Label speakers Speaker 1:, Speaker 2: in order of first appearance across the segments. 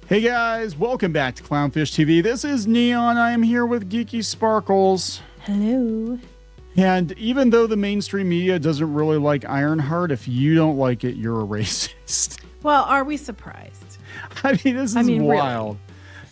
Speaker 1: Hey guys, welcome back to Clownfish TV. This is Kneon. I am here with Geeky Sparkles.
Speaker 2: Hello.
Speaker 1: And even though the mainstream media doesn't really like Ironheart, if you don't like it, you're a racist.
Speaker 2: Well, are we surprised?
Speaker 1: I mean, this is wild.
Speaker 2: Really?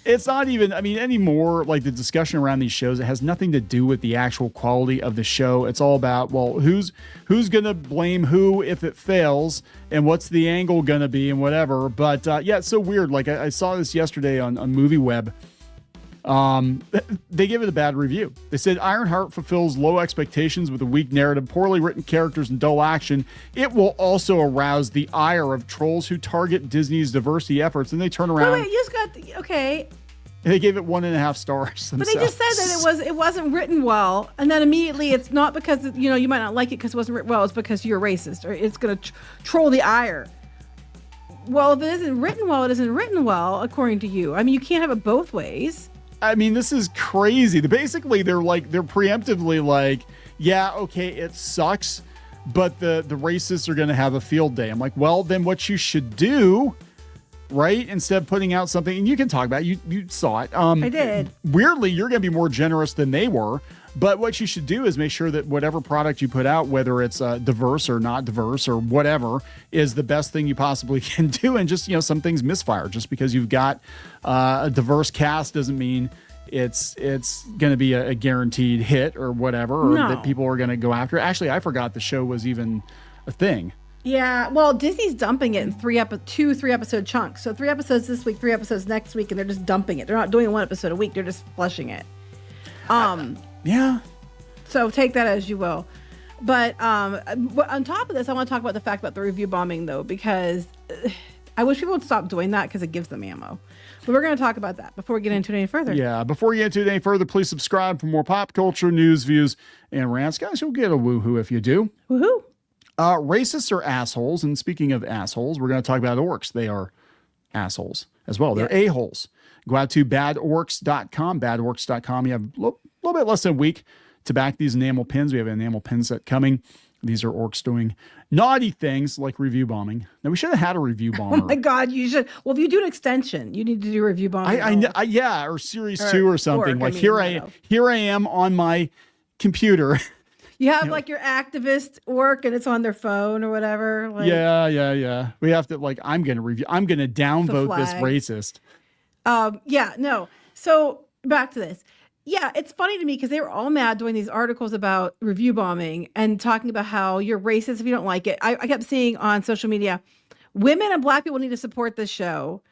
Speaker 1: It's not even, anymore, like the discussion around these shows, it has nothing to do with the actual quality of the show. It's all about, well, who's going to blame who if it fails, and what's the angle going to be, and whatever. But yeah, it's so weird. Like, I saw this yesterday on MovieWeb. They give it a bad review. They said Ironheart fulfills low expectations with a weak narrative, poorly written characters, and dull action. It will also arouse the ire of trolls who target Disney's diversity efforts. And they turn around.
Speaker 2: Wait, you just got okay.
Speaker 1: They gave it 1.5 stars themselves.
Speaker 2: But they just said that it wasn't written well, and then immediately it's not because you might not like it because it wasn't written well. It's because you're racist or it's going to troll the ire. Well, if it isn't written well, it isn't written well according to you. I mean, you can't have it both ways.
Speaker 1: I mean, this is crazy. Basically, they're preemptively like, yeah, okay, it sucks, but the racists are going to have a field day. I'm like, well, then what you should do, right? Instead of putting out something, and you can talk about it, you saw it.
Speaker 2: I did.
Speaker 1: Weirdly, you're going to be more generous than they were. But what you should do is make sure that whatever product you put out, whether it's diverse or not diverse or whatever, is the best thing you possibly can do. And just, some things misfire. Just because you've got a diverse cast doesn't mean it's going to be a guaranteed hit or whatever, or that people are going to go after. Actually, I forgot the show was even a thing.
Speaker 2: Yeah, well, Disney's dumping it in 3-episode chunks. So 3 episodes this week, 3 episodes next week, and they're just dumping it. They're not doing 1 episode a week. They're just flushing it.
Speaker 1: Yeah.
Speaker 2: So take that as you will. But on top of this, I want to talk about the fact about the review bombing, though, because I wish people would stop doing that because it gives them ammo. But we're going to talk about that before we get into it any further.
Speaker 1: Yeah, before we get into it any further, please subscribe for more pop culture, news, views, and rants. Guys, you'll get a woohoo if you do.
Speaker 2: Woohoo.
Speaker 1: Racists are assholes. And speaking of assholes, we're going to talk about orcs. They are assholes as well. They're a-holes. Go out to badorcs.com, badorcs.com. You have a little bit less than a week to back these enamel pins. We have an enamel pin set coming. These are orcs doing naughty things like review bombing. Now, we should have had a review bomber.
Speaker 2: Oh, my God, you should. Well, if you do an extension, you need to do review bombing.
Speaker 1: Yeah, or series 2 or something.
Speaker 2: Orc,
Speaker 1: here I am on my computer.
Speaker 2: You have like your activist orc and it's on their phone or whatever. Like,
Speaker 1: yeah. We have to I'm going to downvote this racist.
Speaker 2: So back to this. Yeah, it's funny to me because they were all mad doing these articles about review bombing and talking about how you're racist if you don't like it. I kept seeing on social media, women and Black people need to support this show.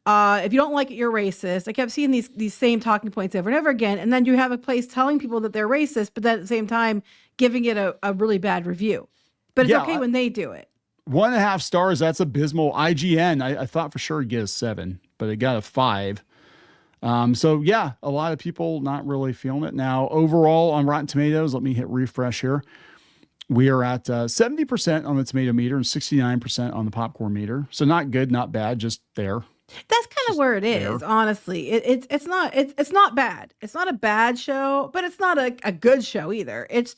Speaker 2: If you don't like it, you're racist. I kept seeing these same talking points over and over again. And then you have a place telling people that they're racist, but then at the same time giving it a really bad review. But it's okay when they do it.
Speaker 1: 1.5 stars, that's abysmal. IGN, I thought for sure it'd get a 7, but it got a 5. So yeah, a lot of people not really feeling it. Now, overall on Rotten Tomatoes, let me hit refresh here. We are at 70% on the tomato meter and 69% on the popcorn meter. So not good, not bad, just there.
Speaker 2: That's kind of where it is, honestly. It's not bad. It's not a bad show, but it's not a good show either. It's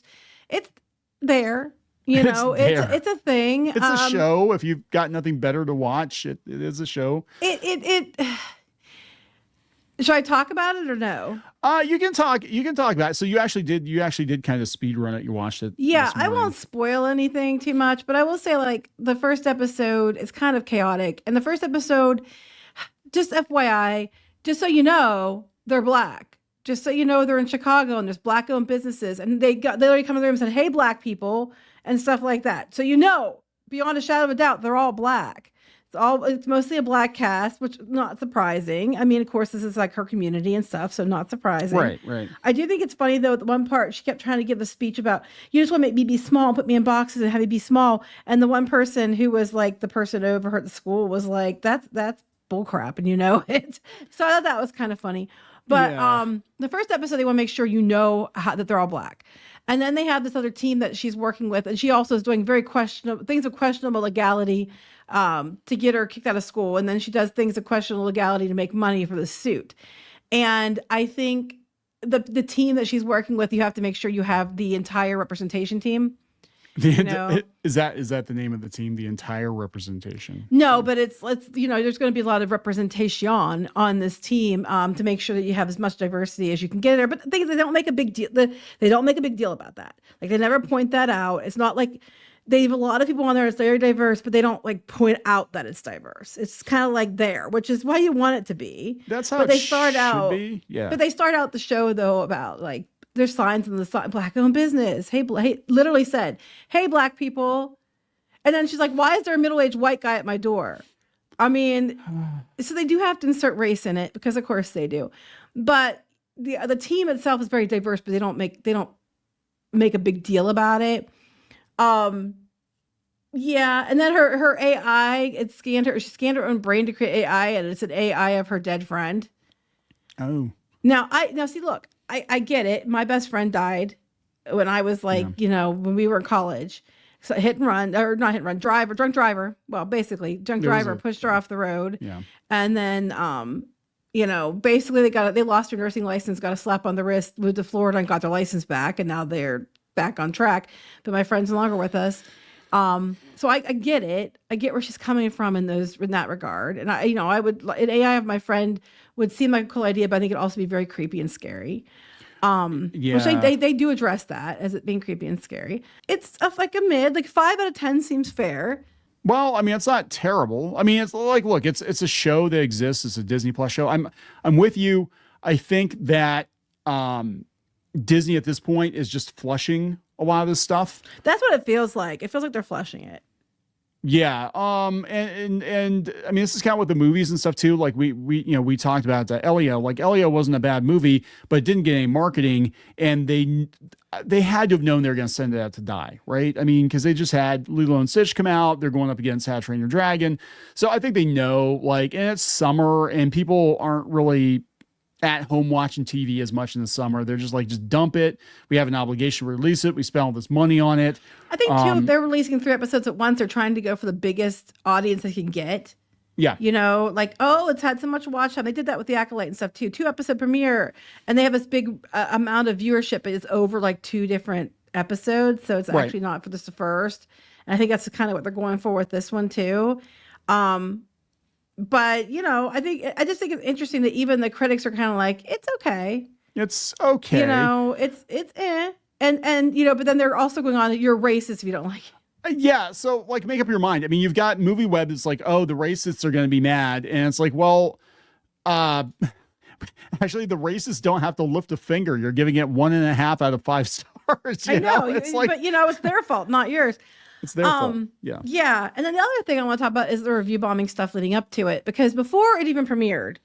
Speaker 2: there. It's a thing.
Speaker 1: It's a show. If you've got nothing better to watch, it is a show.
Speaker 2: Should I talk about it or no?
Speaker 1: You can talk about it. So you actually did kind of speed run it. You watched it.
Speaker 2: Yeah, I won't spoil anything too much, but I will say like the first episode is kind of chaotic. And the first episode, just FYI, just so you know, they're Black. Just so you know, they're in Chicago and there's Black owned businesses, and they already come in the room and said, "Hey, Black people," and stuff like that. So beyond a shadow of a doubt, they're all Black. It's mostly a Black cast, which not surprising. I mean, of course, this is like her community and stuff, so not surprising.
Speaker 1: Right.
Speaker 2: I do think it's funny though. At the one part, she kept trying to give a speech about, you just want to make me be small, put me in boxes, and have me be small. And the one person who was like the person over her at the school was like, "That's bullcrap," and it. So I thought that was kind of funny. But the first episode, they want to make sure that they're all Black. And then they have this other team that she's working with, and she also is doing very things of questionable legality to get her kicked out of school. And then she does things of questionable legality to make money for the suit. And I think the team that she's working with, you have to make sure you have the entire representation team. You know,
Speaker 1: Is that the name of the team? The entire representation?
Speaker 2: no, but it's there's going to be a lot of representation on this team to make sure that you have as much diversity as you can get there. But they don't make a big deal. They don't make a big deal about that. Like they never point that out. It's not like they have a lot of people on there. It's very diverse, but they don't like point out that it's diverse. It's kind of like there, which is why you want it to be.
Speaker 1: That's how
Speaker 2: but they
Speaker 1: it
Speaker 2: start
Speaker 1: should
Speaker 2: out.
Speaker 1: be. Yeah.
Speaker 2: But they start out the show though about like there's signs in the sign, black-owned business. Hey, literally said, "Hey, black people." And then she's like, "Why is there a middle-aged white guy at my door?" I mean, so they do have to insert race in it because, of course, they do. But the team itself is very diverse, but they don't make a big deal about it. Yeah, and then her AI, she scanned her own brain to create AI, and it's an AI of her dead friend.
Speaker 1: Oh.
Speaker 2: Now see, look, I get it. My best friend died when I was like, when we were in college. So drunk driver. Well, basically, drunk driver pushed her off the road.
Speaker 1: Yeah.
Speaker 2: And then, basically they lost her nursing license, got a slap on the wrist, moved to Florida and got their license back. And now they're back on track. But my friend's no longer with us. So I get it. I get where she's coming from in that regard. And I would, an AI of my friend would seem like a cool idea, but I think it'd also be very creepy and scary. Which they do address that as it being creepy and scary. It's like a mid, like 5 out of 10 seems fair.
Speaker 1: Well, I mean, it's not terrible. I mean, it's like, look, it's a show that exists. It's a Disney Plus show. I'm with you. I think that Disney at this point is just flushing a lot of this stuff.
Speaker 2: That's what it feels like. It feels like they're flushing it.
Speaker 1: Yeah. And I mean, this is kind of with the movies and stuff too. Like we talked about Elio. Like Elio wasn't a bad movie, but it didn't get any marketing, and they had to have known they were going to send it out to die, right? I mean, because they just had Lilo and Stitch come out. They're going up against How to Train Your Dragon, so I think they know. Like, and it's summer, and people aren't really at home watching TV as much in the summer. They're just like, just dump it. We have an obligation to release it. We spent all this money on it.
Speaker 2: I think too, if they're releasing 3 episodes at once, they're trying to go for the biggest audience they can get.
Speaker 1: Yeah.
Speaker 2: Like, it's had so much watch time. They did that with The Acolyte and stuff too. 2-episode premiere. And they have this big amount of viewership, but it's over like 2 different episodes. So it's actually not for just the first. And I think that's kind of what they're going for with this one too. But I just think it's interesting that even the critics are kind of like, it's okay.
Speaker 1: It's okay.
Speaker 2: It's eh. And but then they're also going on, you're racist if you don't like it.
Speaker 1: Yeah. So like, make up your mind. I mean, you've got Movie Web that's like, oh, the racists are going to be mad. And it's like, well, actually the racists don't have to lift a finger. You're giving it 1.5 out of 5 stars.
Speaker 2: I know.
Speaker 1: It's like,
Speaker 2: but it's their fault, not yours.
Speaker 1: It's their fault. Yeah.
Speaker 2: Yeah. And then the other thing I want to talk about is the review bombing stuff leading up to it, because before it even premiered,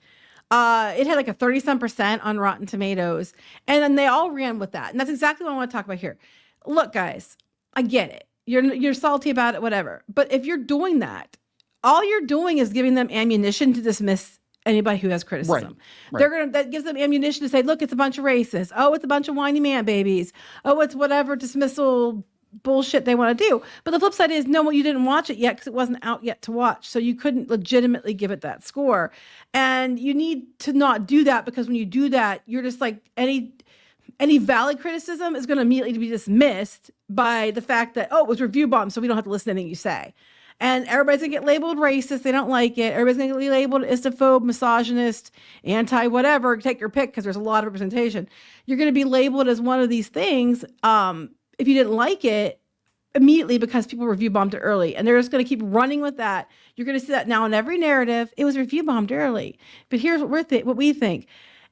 Speaker 2: it had like a 30% on Rotten Tomatoes. And then they all ran with that. And that's exactly what I want to talk about here. Look, guys, I get it. You're salty about it, whatever. But if you're doing that, all you're doing is giving them ammunition to dismiss anybody who has criticism. Right. That gives them ammunition to say, look, it's a bunch of racists. Oh, it's a bunch of whiny man babies. Oh, it's whatever dismissal bullshit they want to do. But the flip side is, no, you didn't watch it yet because it wasn't out yet to watch. So you couldn't legitimately give it that score. And you need to not do that, because when you do that, you're just like, any valid criticism is going to immediately be dismissed by the fact that, it was review bombed, so we don't have to listen to anything you say. And everybody's going to get labeled racist. They don't like it. Everybody's going to get labeled istophobe, misogynist, anti-whatever. Take your pick, because there's a lot of representation. You're going to be labeled as one of these things if you didn't like it immediately, because people review bombed it early. And they're just going to keep running with that. You're going to see that now in every narrative. It was review bombed early. But here's what we think.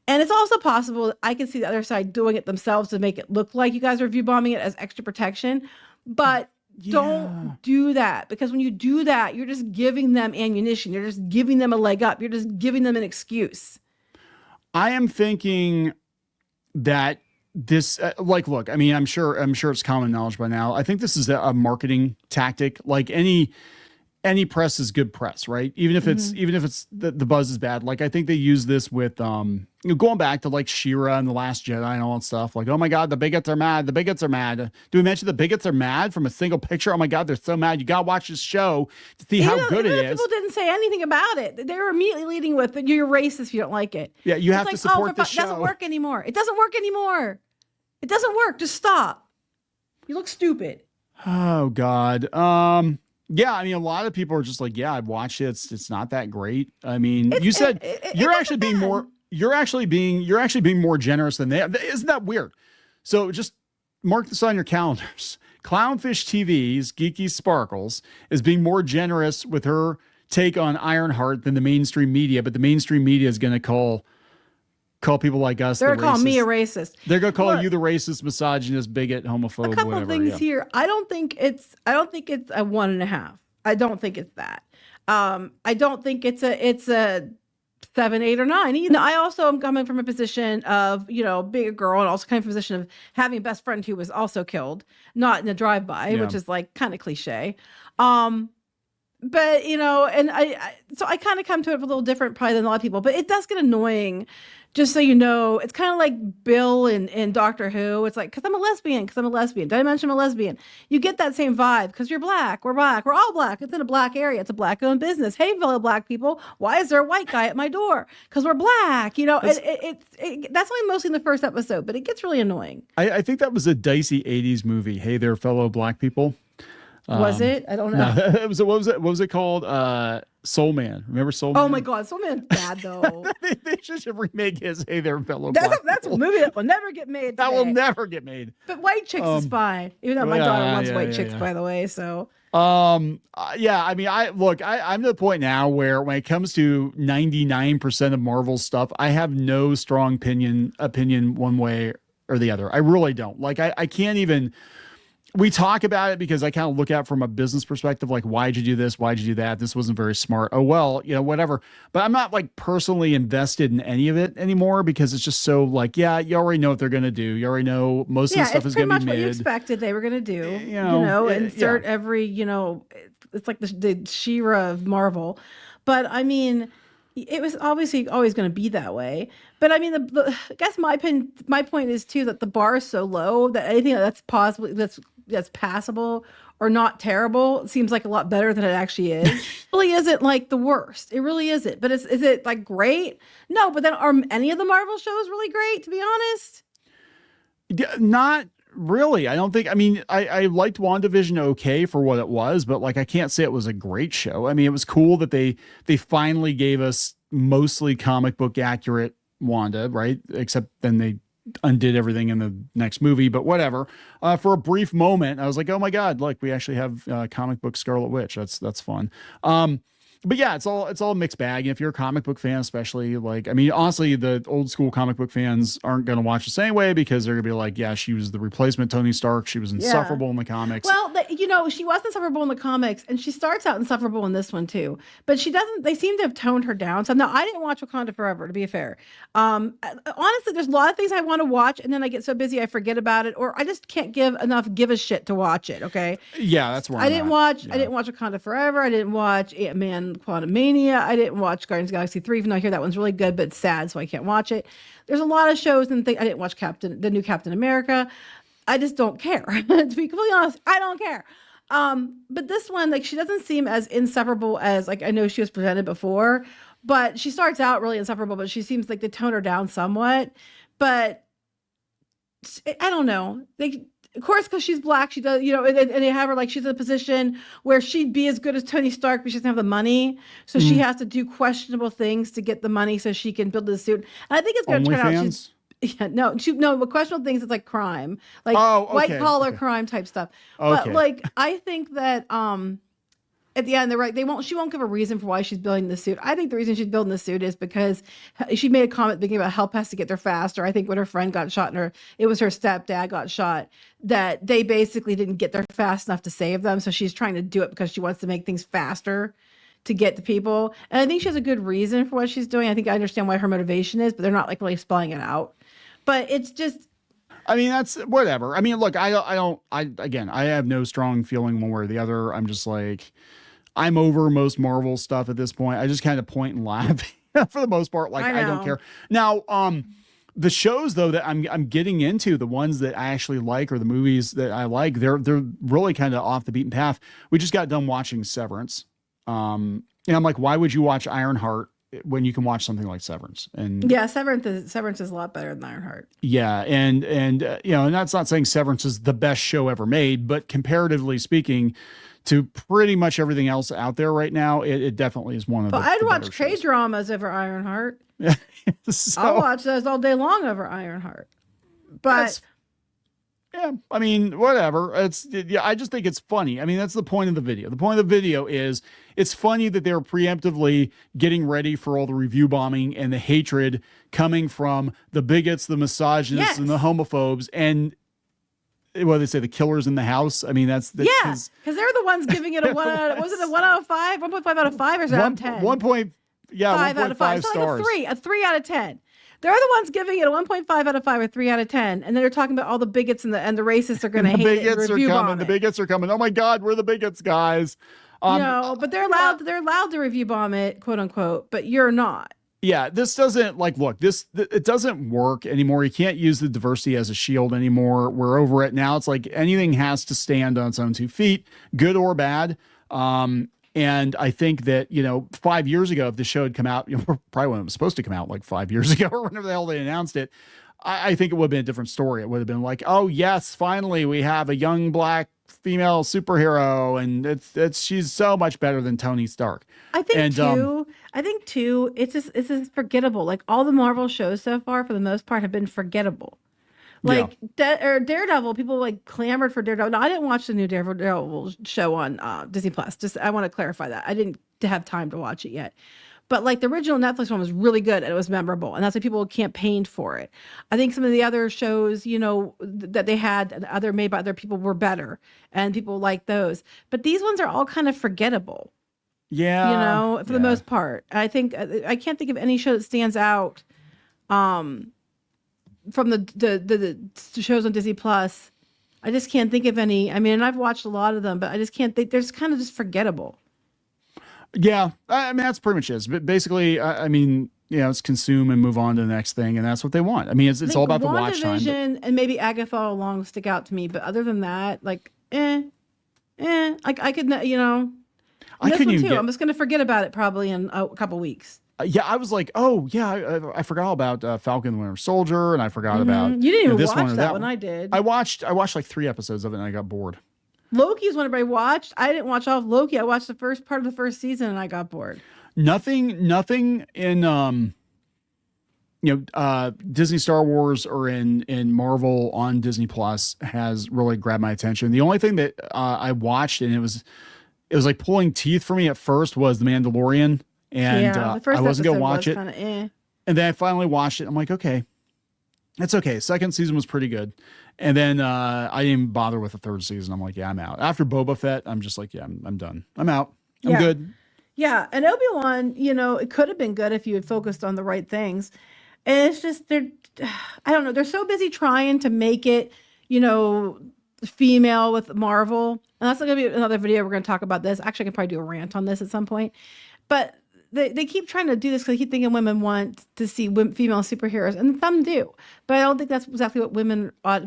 Speaker 2: And it's also possible, I can see the other side doing it themselves to make it look like you guys are review bombing it as extra protection. But don't do that, because when you do that, you're just giving them ammunition. You're just giving them a leg up. You're just giving them an excuse. I
Speaker 1: am thinking that this, look, I mean, I'm sure it's common knowledge by now. I think this is a marketing tactic. Like any press is good press, right? Even if it's the buzz is bad. Like, I think they use this with going back to like She-Ra and The Last Jedi and all that stuff. Like, oh my God, the bigots are mad. The bigots are mad. Do we mention the bigots are mad from a single picture? Oh my God, they're so mad. You gotta watch this show to see how good it is.
Speaker 2: People didn't say anything about it. They were immediately leading with, you're racist if you don't like it.
Speaker 1: Yeah, you have to support the show.
Speaker 2: It doesn't work anymore. It doesn't work anymore. It doesn't work. Just stop. You look stupid.
Speaker 1: Oh God. Yeah, I mean, a lot of people are just like, yeah, I've watched it. It's not that great. I mean,
Speaker 2: It's
Speaker 1: you said
Speaker 2: it
Speaker 1: you're actually
Speaker 2: wasn't
Speaker 1: being
Speaker 2: bad.
Speaker 1: more, you're actually being more generous than they are. Isn't that weird? So just mark this on your calendars. Clownfish TV's Geeky Sparkles is being more generous with her take on Ironheart than the mainstream media, but the mainstream media is going to call people like us the
Speaker 2: They're calling me a
Speaker 1: racist.
Speaker 2: racist.
Speaker 1: They're going to call
Speaker 2: Look,
Speaker 1: you the racist, misogynist, bigot,
Speaker 2: a
Speaker 1: homophobe,
Speaker 2: couple of
Speaker 1: whatever.
Speaker 2: things
Speaker 1: Yeah.
Speaker 2: here. I don't think it's a 1.5. I don't think it's that. I don't think it's a 7, 8, or 9. You know, I also am coming from a position of, being a girl, and also coming from a position of having a best friend who was also killed, not in a drive-by,
Speaker 1: Yeah.
Speaker 2: which is like kind of cliche. Um, but and so I kind of come to it with a little different probably than a lot of people, but it does get annoying. Just so you know, it's kind of like Bill in Doctor Who. It's like, because I'm a lesbian, because I'm a lesbian. Did I mention I'm a lesbian? You get that same vibe because you're black. We're black. We're all black. It's in a black area. It's a black owned business. Hey, fellow black people, why is there a white guy at my door? Because we're black. That's only mostly in the first episode, but it gets really annoying.
Speaker 1: I think that was a dicey 80s movie. Hey there, fellow black people.
Speaker 2: Was it? I don't
Speaker 1: No,
Speaker 2: know.
Speaker 1: it was, what was it called? Soul Man. Remember Soul Man?
Speaker 2: Oh my God, Soul Man's bad though.
Speaker 1: They should remake his Hey There, fellow
Speaker 2: That's
Speaker 1: black
Speaker 2: that's a
Speaker 1: people.
Speaker 2: movie that will never get made.
Speaker 1: That will
Speaker 2: today.
Speaker 1: never get made.
Speaker 2: But White Chicks is fine, even though my
Speaker 1: Yeah,
Speaker 2: daughter loves
Speaker 1: yeah,
Speaker 2: White
Speaker 1: yeah,
Speaker 2: Chicks,
Speaker 1: yeah.
Speaker 2: by the way. So
Speaker 1: Yeah, I mean, I'm to the point now where when it comes to 99% of Marvel stuff, I have no strong opinion one way or the other. I really don't. Like, I can't even. We talk about it because I kind of look at it from a business perspective, like, why'd you do this? Why'd you do that? This wasn't very smart. Oh, well, whatever. But I'm not like personally invested in any of it anymore because it's just so like, yeah, you already know what they're going to do. You already know most of the
Speaker 2: yeah,
Speaker 1: stuff
Speaker 2: it's
Speaker 1: is
Speaker 2: pretty
Speaker 1: going to
Speaker 2: much
Speaker 1: be
Speaker 2: what you
Speaker 1: mid.
Speaker 2: expected they were gonna do.
Speaker 1: Yeah.
Speaker 2: Insert every it's like the She-Ra of Marvel, but I mean, it was obviously always going to be that way. But I mean, I guess my point is too that the bar is so low that anything that's possibly that's passable or not terrible seems like a lot better than it actually is. It really isn't like the worst. It really isn't. But is it like great? No. But then are any of the Marvel shows really great? To be honest.
Speaker 1: Yeah, not really. I don't think. I mean, I liked WandaVision okay for what it was, but like I can't say it was a great show. I mean, it was cool that they finally gave us mostly comic book accurate Wanda, right? Except then they undid everything in the next movie, but whatever. For a brief moment, I was like, oh my God, like we actually have comic book Scarlet Witch. That's fun. But yeah, it's all a mixed bag. And if you're a comic book fan, especially like, I mean, honestly, the old school comic book fans aren't going to watch this anyway because they're gonna be like, yeah, she was the replacement Tony Stark. She was insufferable in the comics.
Speaker 2: Well, she was insufferable in the comics, and she starts out insufferable in this one too. But she doesn't. They seem to have toned her down. So no, I didn't watch Wakanda Forever. To be fair, honestly, there's a lot of things I want to watch, and then I get so busy I forget about it, or I just can't give a shit to watch it. Okay.
Speaker 1: Yeah, that's where
Speaker 2: I didn't watch.
Speaker 1: Yeah.
Speaker 2: I didn't watch Wakanda Forever. I didn't watch Ant-Man Quantumania. I didn't watch Guardians of the Galaxy 3, even though I hear that one's really good, but it's sad, so I can't watch it. There's a lot of shows and things. I didn't watch the new Captain America. I just don't care. To be completely honest, I don't care. But this one, like, she doesn't seem as insufferable as like I know she was presented before. But she starts out really insufferable, but she seems like they tone her down somewhat. But I don't know. Of course, because she's black, she does, and they have her like she's in a position where she'd be as good as Tony Stark, but she doesn't have the money. So she has to do questionable things to get the money so she can build the suit. And I think it's going to turn out but questionable things, it's like crime, like white collar crime type stuff. But like, I think that at the end, they're right. She won't give a reason for why she's building the suit. I think the reason she's building the suit is because she made a comment thinking about help has to get there faster. I think when her friend got shot it was her stepdad got shot, that they basically didn't get there fast enough to save them. So she's trying to do it because she wants to make things faster to get to people. And I think she has a good reason for what she's doing. I think I understand why her motivation is, but they're not like really spelling it out. But it's just,
Speaker 1: I mean, that's whatever. I mean, look, I have no strong feeling one way or the other. I'm just like, I'm over most Marvel stuff at this point. I just kind of point and laugh for the most part. Like, I don't care. Now, the shows though that I'm getting into, the ones that I actually like or the movies that I like, they're really kind of off the beaten path. We just got done watching Severance. And I'm like, why would you watch Ironheart when you can watch something like Severance. And
Speaker 2: Yeah, Severance is a lot better than Ironheart.
Speaker 1: yeah, and you know, and that's not saying Severance is the best show ever made, but comparatively speaking to pretty much everything else out there right now, it definitely is one of
Speaker 2: But
Speaker 1: the
Speaker 2: I'd
Speaker 1: the
Speaker 2: watch
Speaker 1: better
Speaker 2: K
Speaker 1: shows.
Speaker 2: dramas over Ironheart.
Speaker 1: So,
Speaker 2: I'll watch those all day long over Ironheart. But
Speaker 1: yeah, I mean, whatever. Yeah, I just think it's funny. I mean, that's the point of the video. The point of the video is it's funny that they're preemptively getting ready for all the review bombing and the hatred coming from the bigots, the misogynists, and the homophobes, and what they say, the killers in the house. I mean, that's
Speaker 2: yeah, because they're the ones giving it a 1 out of, was it a 1 out of 5, 1.5 out of 5, or is it out of 10? 5 out of 5, so
Speaker 1: stars.
Speaker 2: like a 3 out of 10. They're the ones giving it a 1.5 out of 5 or 3 out of 10, and then they're talking about all the bigots and the racists are going to hate it and review bomb it.
Speaker 1: The bigots are coming. Oh my God, we're the bigots, guys.
Speaker 2: No, but they're allowed. They're allowed to review bomb it, quote unquote. But you're not.
Speaker 1: Yeah, this doesn't look, it doesn't work anymore. You can't use the diversity as a shield anymore. We're over it now. It's like anything has to stand on its own 2 feet, good or bad. And I think that, 5 years ago, if the show had come out, probably when it was supposed to come out, like 5 years ago or whenever the hell they announced it, I think it would have been a different story. It would have been like, oh yes, finally we have a young black female superhero, and she's so much better than Tony Stark.
Speaker 2: I think too, it's just forgettable. Like all the Marvel shows so far, for the most part, have been forgettable. Like Daredevil, people like clamored for Daredevil. No, I didn't watch the new Daredevil show on Disney Plus. Just I want to clarify that I didn't have time to watch it yet. But like the original Netflix one was really good and it was memorable, and that's why people campaigned for it. I think some of the other shows, that they had other made by other people were better, and people like those. But these ones are all kind of forgettable.
Speaker 1: Yeah,
Speaker 2: for the most part. I think I can't think of any show that stands out. From the shows on Disney Plus, I just can't think of any. I mean, and I've watched a lot of them, but I just can't think. They're just kind of just forgettable.
Speaker 1: Yeah, I mean that's pretty much it. But basically, I mean, it's consume and move on to the next thing, and that's what they want. I mean, it's all about the watch time.
Speaker 2: WandaVision and maybe Agatha all along stick out to me, but other than that, like, I could,
Speaker 1: I couldn't even
Speaker 2: I'm just gonna forget about it probably in a couple weeks.
Speaker 1: Yeah, I was like, oh yeah, I forgot about Falcon and Winter Soldier, and I forgot about
Speaker 2: you didn't even
Speaker 1: this
Speaker 2: watch
Speaker 1: one or
Speaker 2: that one. I did.
Speaker 1: I watched like 3 episodes of it, and I got bored.
Speaker 2: Loki is one everybody watched. I didn't watch all of Loki. I watched the first part of the first season, and I got bored.
Speaker 1: Nothing in Disney Star Wars or in Marvel on Disney Plus has really grabbed my attention. The only thing that I watched, and it was like pulling teeth for me at first, was The Mandalorian. And
Speaker 2: the first
Speaker 1: I wasn't going to watch it.
Speaker 2: And
Speaker 1: then I finally watched it. I'm like, okay, it's okay. Second season was pretty good. And then I didn't even bother with the third season. I'm like, yeah, I'm out. After Boba Fett, I'm just like, yeah, I'm done. I'm out. I'm good.
Speaker 2: Yeah. And Obi-Wan, it could have been good if you had focused on the right things. And it's just, I don't know. They're so busy trying to make it, female with Marvel. And that's going to be another video. We're going to talk about this. Actually, I can probably do a rant on this at some point. But they keep trying to do this because they keep thinking women want to see female superheroes, and some do. But I don't think that's exactly what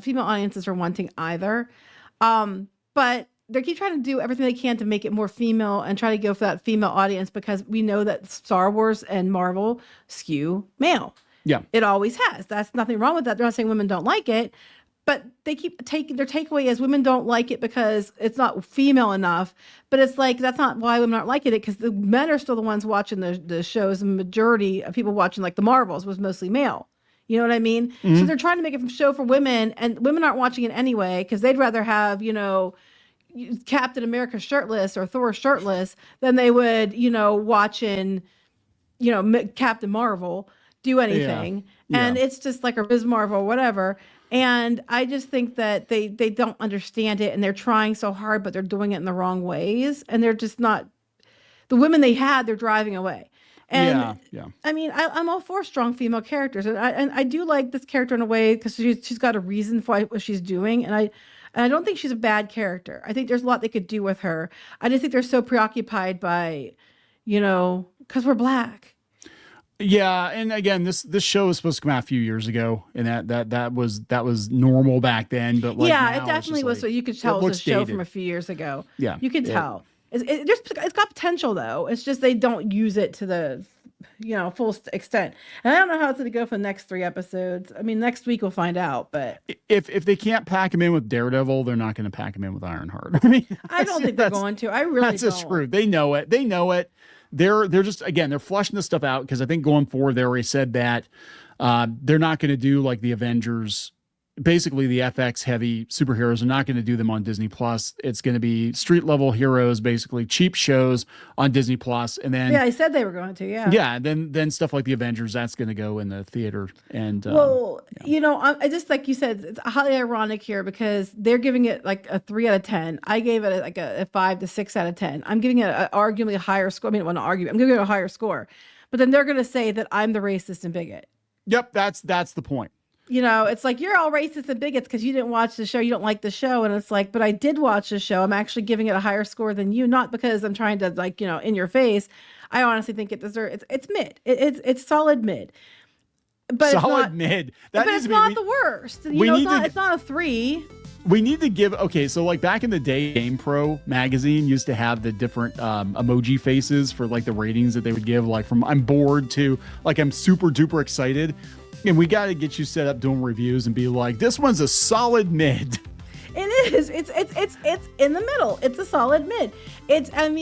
Speaker 2: female audiences are wanting either. But they keep trying to do everything they can to make it more female and try to go for that female audience, because we know that Star Wars and Marvel skew male.
Speaker 1: Yeah.
Speaker 2: It always has. That's nothing wrong with that. They're not saying women don't like it. But they keep taking their takeaway as women don't like it because it's not female enough. But it's like, that's not why women aren't liking it, because the men are still the ones watching the shows. The majority of people watching like the Marvels was mostly male. You know what I mean? Mm-hmm. So they're trying to make a show for women, and women aren't watching it anyway because they'd rather have, Captain America shirtless or Thor shirtless than they would, watching, Captain Marvel do anything. Yeah. And it's just like a Ms. Marvel or whatever. And I just think that they don't understand it, and they're trying so hard, but they're doing it in the wrong ways. And they're just not, the women they had, they're driving away. And I mean, I'm all for strong female characters. And I do like this character in a way because she's got a reason for what she's doing. And I don't think she's a bad character. I think there's a lot they could do with her. I just think they're so preoccupied by, because we're black.
Speaker 1: Yeah, and again, this show was supposed to come out a few years ago, and that was normal back then. But
Speaker 2: it definitely was. So you could tell it was a show from a few years ago.
Speaker 1: Yeah,
Speaker 2: you could tell. It's got potential though. It's just they don't use it to the full extent. And I don't know how it's going to go for the next 3 episodes. I mean, next week we'll find out. But
Speaker 1: if they can't pack him in with Daredevil, they're not going to pack him in with Ironheart. I mean,
Speaker 2: I don't think they're going to. I really
Speaker 1: that's
Speaker 2: don't.
Speaker 1: That's the truth. They know it. They know it. They're just, again, they're flushing this stuff out because I think going forward, they already said that they're not going to do like the Avengers. Basically, the FX heavy superheroes are not going to do them on Disney Plus. It's going to be street level heroes, basically cheap shows on Disney Plus, and then
Speaker 2: I said they were going to,
Speaker 1: then stuff like the Avengers that's going to go in the theater. And
Speaker 2: I just, like you said, it's highly ironic here because they're giving it like a 3 out of 10. I gave it like a 5 to 6 out of 10. I'm giving it arguably a higher score. I mean, I want to argue. I'm giving it a higher score, but then they're going to say that I'm the racist and bigot.
Speaker 1: Yep, that's the point.
Speaker 2: It's like, you're all racist and bigots because you didn't watch the show. You don't like the show. And it's like, but I did watch the show. I'm actually giving it a higher score than you, not because I'm trying to, like, in your face. I honestly think it deserves, it's mid. It's solid mid. But
Speaker 1: solid mid.
Speaker 2: But it's not the worst. It's not a 3.
Speaker 1: We need to give, so like back in the day, GamePro magazine used to have the different emoji faces for like the ratings that they would give, like from I'm bored to like I'm super duper excited. And we got to get you set up doing reviews and be like, this one's a solid mid.
Speaker 2: It is. It's in the middle. It's a solid mid. I'm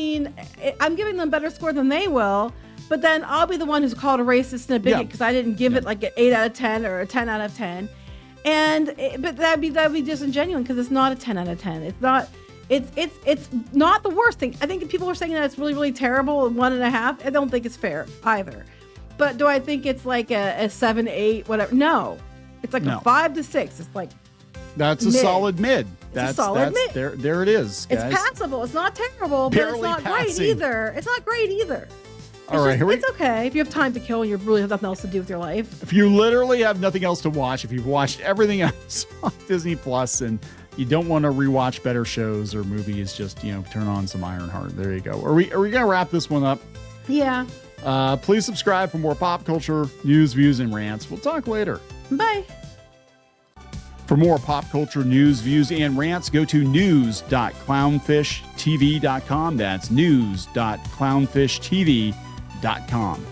Speaker 2: giving them a better score than they will, but then I'll be the one who's called a racist and a bigot because I didn't give it like an 8 out of 10 or a 10 out of 10. But that'd be disingenuous because it's not a 10 out of 10. It's not. It's not the worst thing. I think people are saying that it's really, really terrible and 1.5. I don't think it's fair either. But do I think it's like a 7, 8, whatever? No, it's like a 5 to 6. It's like
Speaker 1: that's a solid mid. That's
Speaker 2: a solid mid.
Speaker 1: There it is, guys.
Speaker 2: It's passable. It's not terrible, but it's not great either. It's not great either. It's okay if you have time to kill and you really have nothing else to do with your life.
Speaker 1: If you literally have nothing else to watch, if you've watched everything else on Disney Plus and you don't want to rewatch better shows or movies, just turn on some Ironheart. There you go. Are we gonna wrap this one up?
Speaker 2: Yeah.
Speaker 1: Please subscribe for more pop culture news, views, and rants. We'll talk later.
Speaker 2: Bye.
Speaker 1: For more pop culture news, views, and rants, go to news.clownfishtv.com. That's news.clownfishtv.com.